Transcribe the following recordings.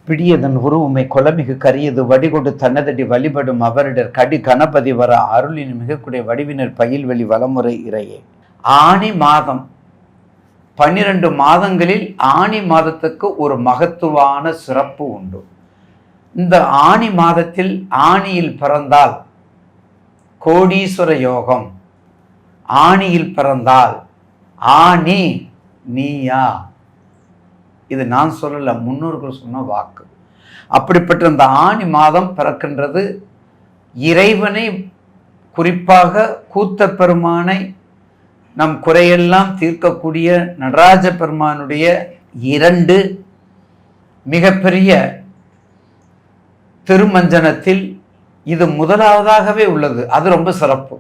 பிடியதன் உருவுமை கொலமிகு கரியது வடிகொண்டு தன்னதடி வழிபடும் அவரிடர் கடி கணபதி வர அருளின் மிகக்கூடிய வடிவினர் பயில்வெளி வளமுறை இறையே. ஆனி மாதம் 12 மாதங்களில் ஆனி மாதத்துக்கு ஒரு மகத்துவான சிறப்பு உண்டு. இந்த ஆனி மாதத்தில் ஆனியில் பிறந்தால் கோடீஸ்வர யோகம். ஆனியில் பிறந்தால் ஆனி நீயா, இது நான் சொல்லல, முன்னோர்கள் சொன்ன வாக்கு. அப்படிப்பட்ட இந்த ஆனி மாதம் பிறக்கின்றது. இறைவனை, குறிப்பாக கூத்த பெருமானை, நம் குறையெல்லாம் தீர்க்கக்கூடிய நடராஜ பெருமானுடைய 2 மிகப்பெரிய திருமஞ்சனத்தில் இது முதலாவதாகவே உள்ளது. அது ரொம்ப சிறப்பு.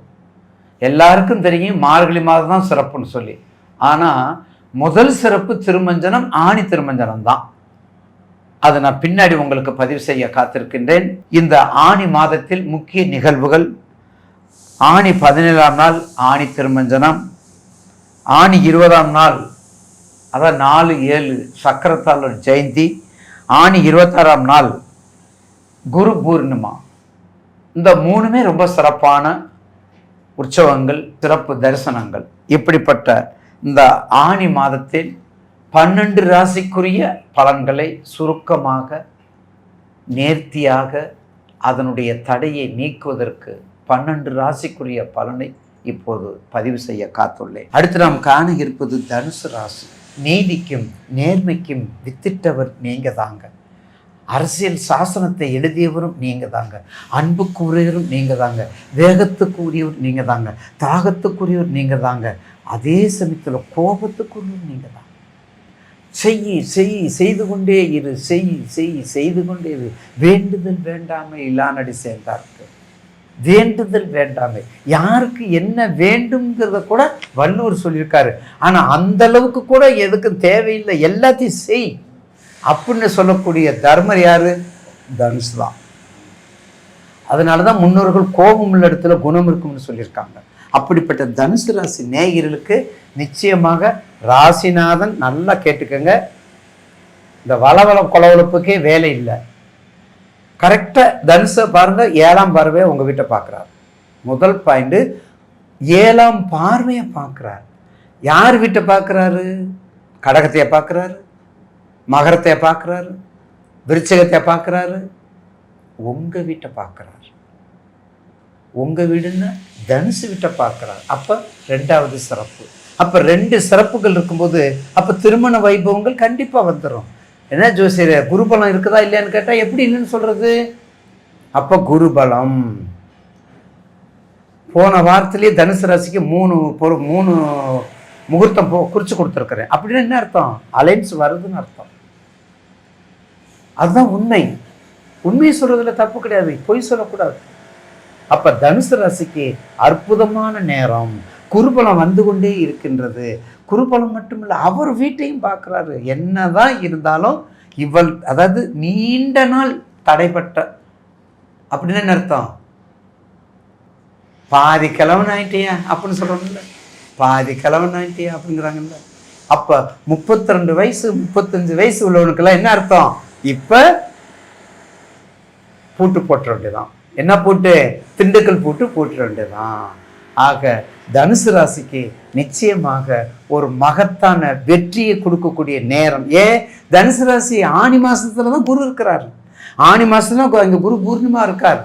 எல்லாருக்கும் தெரியும் மார்கழி மாதம் தான் சிறப்புன்னு சொல்லி. ஆனால் முதல் சிறப்பு திருமஞ்சனம் ஆணி திருமஞ்சனம் தான். அதை நான் பின்னாடி உங்களுக்கு பதிவு செய்ய காத்திருக்கின்றேன். இந்த ஆணி மாதத்தில் முக்கிய நிகழ்வுகள்: ஆணி 17ஆம் நாள் ஆணி திருமஞ்சனம், ஆணி 20ஆம் நாள் அதான் 4/7 சக்கரத்தாளர் ஜெயந்தி, ஆணி 26ஆம் நாள் குரு பூர்ணிமா. இந்த 3மே ரொம்ப சிறப்பான உற்சவங்கள், சிறப்பு தரிசனங்கள். இப்படிப்பட்ட இந்த ஆணி மாதத்தில் 12 ராசிக்குரிய பலன்களை சுருக்கமாக நேர்த்தியாக அதனுடைய தடையை நீக்குவதற்கு 12 ராசிக்குரிய பலனை இப்போது பதிவு செய்ய காத்துள்ளேன். அடுத்து நாம் காண இருப்பது தனுசு ராசி. நீதிக்கும் நேர்மைக்கும் வித்திட்டவர் நீங்க தாங்க. அரசியல் சாசனத்தை எழுதியவரும் நீங்க தாங்க. அன்புக்குரியவரும் நீங்க தாங்க. வேகத்துக்குரியவர் நீங்க தாங்க. தாகத்துக்குரியவர் நீங்க தாங்க. அதே சமயத்தில் கோபத்துக்குரியவர் நீங்க தான். செய்து கொண்டே இரு, செய்து கொண்டே இரு. வேண்டுதல் வேண்டாமை இல்லானடி சேர்ந்தார்க்கு. வேண்டுதல் வேண்டாமை, யாருக்கு என்ன வேண்டும்ங்கிறத கூட வள்ளுவர் சொல்லியிருக்காரு. ஆனால் அந்த அளவுக்கு கூட எதுக்கும் தேவையில்லை, எல்லாத்தையும் செய் அப்படின்னு சொல்லக்கூடிய தர்மர் யாரு? தனுசு தான். அதனால தான் முன்னோர்கள் கோபம் உள்ள இடத்துல குணம் இருக்கும்னு சொல்லியிருக்காங்க. அப்படிப்பட்ட தனுசு ராசி நேயர்களுக்கு நிச்சயமாக ராசிநாதன், நல்லா கேட்டுக்கோங்க, இந்த வளவளம் கொலவளப்புக்கே வேலை இல்லை. கரெக்டாக தனுசை பாருங்க, 7ஆம் பார்வையை உங்கள் வீட்டை பார்க்குறாரு. முதல் பாயிண்ட், 7ஆம் பார்வையை பார்க்குறாரு. யார் வீட்டை பார்க்குறாரு? கடகத்தையை பார்க்குறாரு, மகரத்தை பார்க்குறாரு, விருச்சிகத்தை பார்க்குறாரு, உங்கள் வீட்டை பார்க்குறாரு. உங்கள் வீடுன்னா தனுசு வீட்டை பார்க்குறாரு. அப்போ 2வது சிறப்பு. அப்போ 2 சிறப்புகள் இருக்கும்போது அப்போ திருமண வைபவங்கள் கண்டிப்பாக வந்துடும். என்ன ஜோசியர், குருபலம் இருக்குதா இல்லையான்னு கேட்டால் எப்படி இல்லைன்னு சொல்கிறது? அப்போ குருபலம். போன வாரத்திலேயே தனுசு ராசிக்கு 3 முகூர்த்தம் குறித்து கொடுத்துருக்குறேன். அப்படின்னு என்ன அர்த்தம்? அலைன்ஸ் வருதுன்னு அர்த்தம். அதுதான் உண்மை. உண்மையை சொல்றதுல தப்பு கிடையாது, பொய் சொல்லக்கூடாது. அப்ப தனுசு ராசிக்கு அற்புதமான நேரம். குருபலம் வந்து கொண்டே இருக்கின்றது. குருபலம் மட்டுமில்லை, அவர் வீட்டையும் பார்க்குறாரு. என்னதான் இருந்தாலும் அதாவது நீண்ட நாள் தடைப்பட்ட அப்படின்னு என்ன அர்த்தம்? பாதி கிழவன் ஆயிட்டியா அப்படின்னு சொல்றாங்கல்ல, பாதி கிழவன் ஆயிட்டியா அப்படிங்கிறாங்கல்ல. அப்ப 32 வயசு 35 வயசு உள்ளவனுக்கெல்லாம் என்ன அர்த்தம்? இப்ப பூட்டு போட்டுற வேண்டியதான். என்ன பூட்டு? திண்டுக்கல் பூட்டு போட்டுற வேண்டியதான். ஆக தனுசு ராசிக்கு நிச்சயமாக ஒரு மகத்தான வெற்றியை கொடுக்கக்கூடிய நேரம். தனுசு ராசி ஆணி மாசத்துல தான் குரு இருக்கிறார். ஆணி மாசத்துல இங்க குரு பூர்ணிமா இருக்கார்.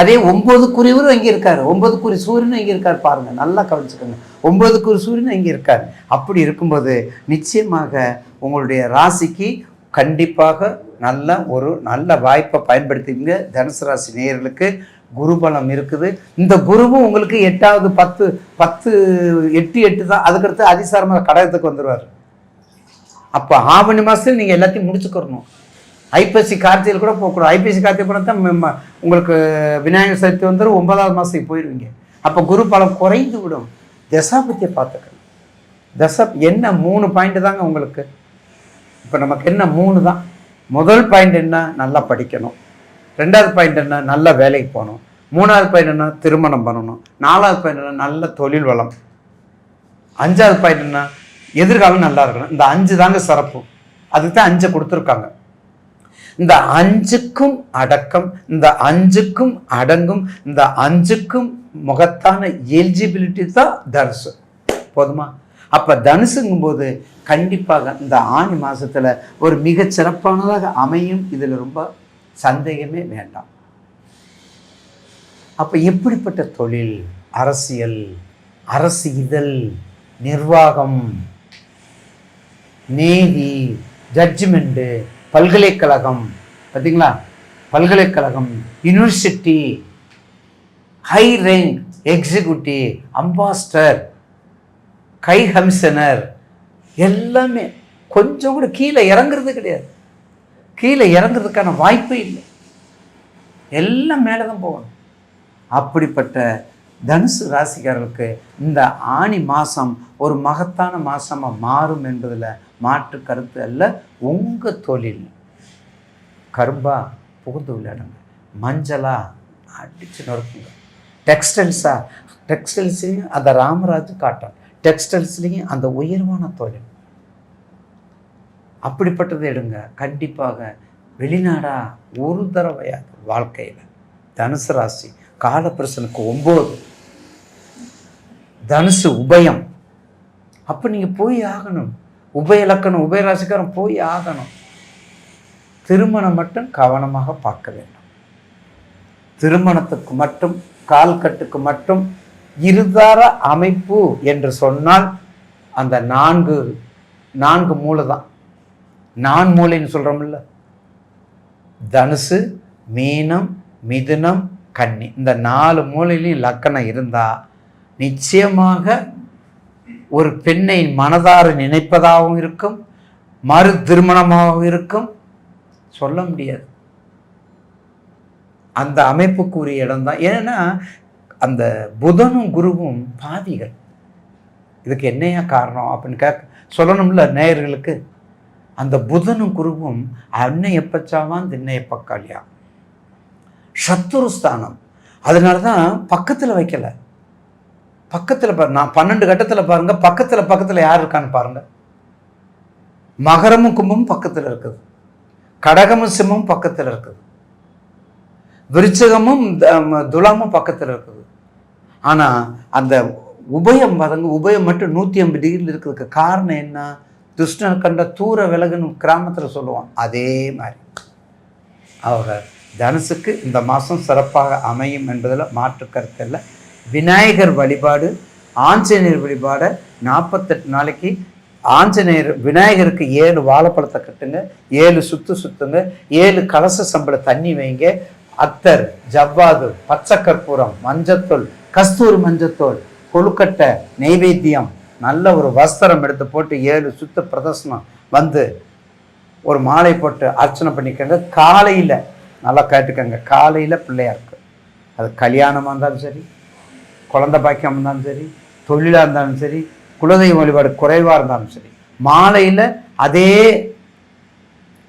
அதே 9க்குரியவரும் அங்கே இருக்காரு. 9க்குரிய சூரியனும் இங்கே இருக்காரு. பாருங்க, நல்லா கவனிச்சுக்கோங்க. 9க்குரிய சூரியனும் இங்கே இருக்காரு. அப்படி இருக்கும்போது நிச்சயமாக உங்களுடைய ராசிக்கு கண்டிப்பாக நல்ல வாய்ப்பை பயன்படுத்திங்க. தனுசு ராசி நேயர்களுக்கு குருபலம் இருக்குது. இந்த குருவும் உங்களுக்கு 8வது 8 தான். அதுக்கடுத்து அதிசாரமாக கடகத்துக்கு வந்துடுவார். அப்போ ஆவணி மாதத்தில் நீங்கள் எல்லாத்தையும் முடிச்சுக்கிறணும். ஐப்பசி கார்த்திகையில் கூட போகக்கூடாது. ஐப்பசி கார்த்திகை கூட தான் உங்களுக்கு விநாயகர் சதுர்த்தி வந்துடும். 9வது மாதத்துக்கு போயிடுவீங்க. அப்போ குரு பலம் குறைந்து விடும். தசாபத்தியை பார்த்துக்கணும். என்ன 3 பாயிண்ட் தாங்க உங்களுக்கு. இப்போ நமக்கு என்ன 3 தான். முதல் பாயிண்ட் என்ன? நல்லா படிக்கணும். 2வது பாயிண்ட் என்ன? நல்ல வேலைக்கு போகணும். 3வது பாயிண்ட் என்ன? திருமணம் பண்ணணும். 4வது பாயிண்ட் என்ன? நல்ல தொழில் வளம். 5வது பாயிண்ட் என்ன? எதிர்காலம் நல்லா இருக்கணும். இந்த 5 தாங்க சிறப்பு. அதுக்கு தான் 5 கொடுத்துருக்காங்க. இந்த 5க்கும் அடக்கம், இந்த 5க்கும் அடங்கும், இந்த 5க்கும் முகத்தான எலிஜிபிலிட்டி தான் தனுசு. போதுமா? அப்போ தனுசுங்கும் போது கண்டிப்பாக இந்த ஆணி மாதத்தில் ஒரு மிகச் சிறப்பானதாக அமையும். இதில் ரொம்ப சந்தேகமே வேண்டாம். அப்போ எப்படிப்பட்ட தொழில்? அரசியல், அரசு இதழ், நிர்வாகம், நீதி, ஜட்ஜ்மெண்ட்டு, பல்கலைக்கழகம், பார்த்தீங்களா? பல்கலைக்கழகம், university, high rank executive, ambassador, கை கமிஷனர், எல்லாமே. கொஞ்சம் கூட கீழே இறங்குறது கிடையாது. கீழே இறங்குறதுக்கான வாய்ப்பே இல்லை. எல்லாம் மேலே தான் போகணும். அப்படிப்பட்ட தனுசு ராசிக்காரர்களுக்கு இந்த ஆணி மாதம் ஒரு மகத்தான மாதமாக மாறும் என்பதில் மாற்று கருத்து அல்ல. உங்கள் தொழில் கரும்பா புகுந்து விளையாடுங்க, மஞ்சளா அடித்து நொறுக்குங்க, டெக்ஸ்டைல்ஸ்லேயும் அந்த ராமராஜ் காட்டன் டெக்ஸ்டைல்ஸ்லேயும் அந்த உயர்வான தொழில் அப்படிப்பட்டதை எடுங்க. கண்டிப்பாக வெளிநாடா ஒரு தடவையாக வாழ்க்கையில் தனுசு ராசி காலப்பிரசனுக்கு 9 தனுசு உபயம். அப்போ நீங்கள் போய் ஆகணும். உபயலக்கணம் உபயராசிக்காரன் போய் ஆகணும். திருமணம் மட்டும் கவனமாக பார்க்க வேண்டும். திருமணத்துக்கு மட்டும் கால்கட்டுக்கு மட்டும் இருதார அமைப்பு என்று சொன்னால் அந்த 4 மூலை தான். 4 மூலைன்னு சொல்கிறோம்ல, தனுசு, மீனம், மிதுனம், கன்னி, இந்த 4 மூலையிலையும் லக்கணம் இருந்தால் நிச்சயமாக ஒரு பெண்ணை மனதார நினைப்பதாகவும் இருக்கும், மறு திருமணமாகவும் இருக்கும். சொல்ல முடியாது. அந்த அமைப்புக்குரிய இடம்தான். ஏன்னா அந்த புதனும் குருவும் பாதிகள். இதுக்கு என்னையா காரணம் அப்படின்னு சொல்லணும்ல நேயர்களுக்கு. அந்த புதனும் குருவும் அன்னை எப்பச்சாவான் திண்ணை எப்பக்காலியா சத்துருஸ்தானம். அதனால தான் பக்கத்தில் வைக்கல. பக்கத்தில் நான் 12 கட்டத்தில் பாருங்க, பக்கத்தில் யார் இருக்கான்னு பாருங்க. மகரமும் கும்பமும் பக்கத்தில் இருக்குது, கடகமும் சிம்மமும் பக்கத்தில் இருக்குது, விருச்சகமும் துலாமும் பக்கத்தில் இருக்குது. ஆனால் அந்த உபயம் பாருங்க, உபயம் மட்டும் 180 டிகிரியில் இருக்கிறதுக்கு காரணம் என்ன? துஷ்ணன் கண்ட தூர விலகுன்னு கிராமத்தில் சொல்லுவான். அதே மாதிரி அவங்க தனுசுக்கு இந்த மாதம் சிறப்பாக அமையும் என்பதில் மாற்று கருத்து இல்லை. விநாயகர் வழிபாடு, ஆஞ்சநேயர் வழிபாடை 48 நாளைக்கு ஆஞ்சநேயர் விநாயகருக்கு 7 வாழைப்பழத்தை கட்டுங்க, 7 சுத்துங்க, 7 கலச சம்பள தண்ணி வைங்க. அத்தர், ஜவ்வாது, பச்சை கற்பூரம், மஞ்சத்தூள், கஸ்தூரி மஞ்சத்தூள், கொழுக்கட்டை, நெய்வேத்தியம், நல்ல ஒரு வஸ்திரம் எடுத்து போட்டு 7 சுத்த பிரதர்சனம் வந்து ஒரு மாலை போட்டு அர்ச்சனை பண்ணிக்கோங்க. காலையில் நல்லா கேட்டுக்கோங்க, காலையில் பிள்ளையாருக்கு, அது கல்யாணமாக இருந்தாலும் சரி, குழந்தை பாக்கியம் இருந்தாலும் சரி, தொழிலாக இருந்தாலும் சரி, குலதெய்வ வழிபாடு குறைவாக இருந்தாலும் சரி, மாலையில் அதே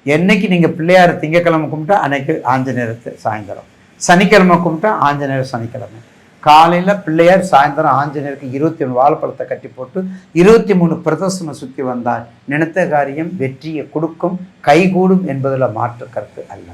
என்னைக்கு நீங்கள் பிள்ளையார் திங்கக்கிழமை கும்பிட்டா அன்னைக்கு ஆஞ்சநேயர் சாயந்தரம், சனிக்கிழமை கும்பிட்டா ஆஞ்சநேயர் சனிக்கிழமை, காலையில் பிள்ளையார், சாயந்தரம் ஆஞ்சநேயருக்கு 21 வாழைப்பழத்தை கட்டி போட்டு 23 பிரதர்சனம் சுற்றி வந்தால் நினைத்த காரியம் வெற்றியை கொடுக்கும், கைகூடும் என்பதில் மாற்று கருத்து அல்ல.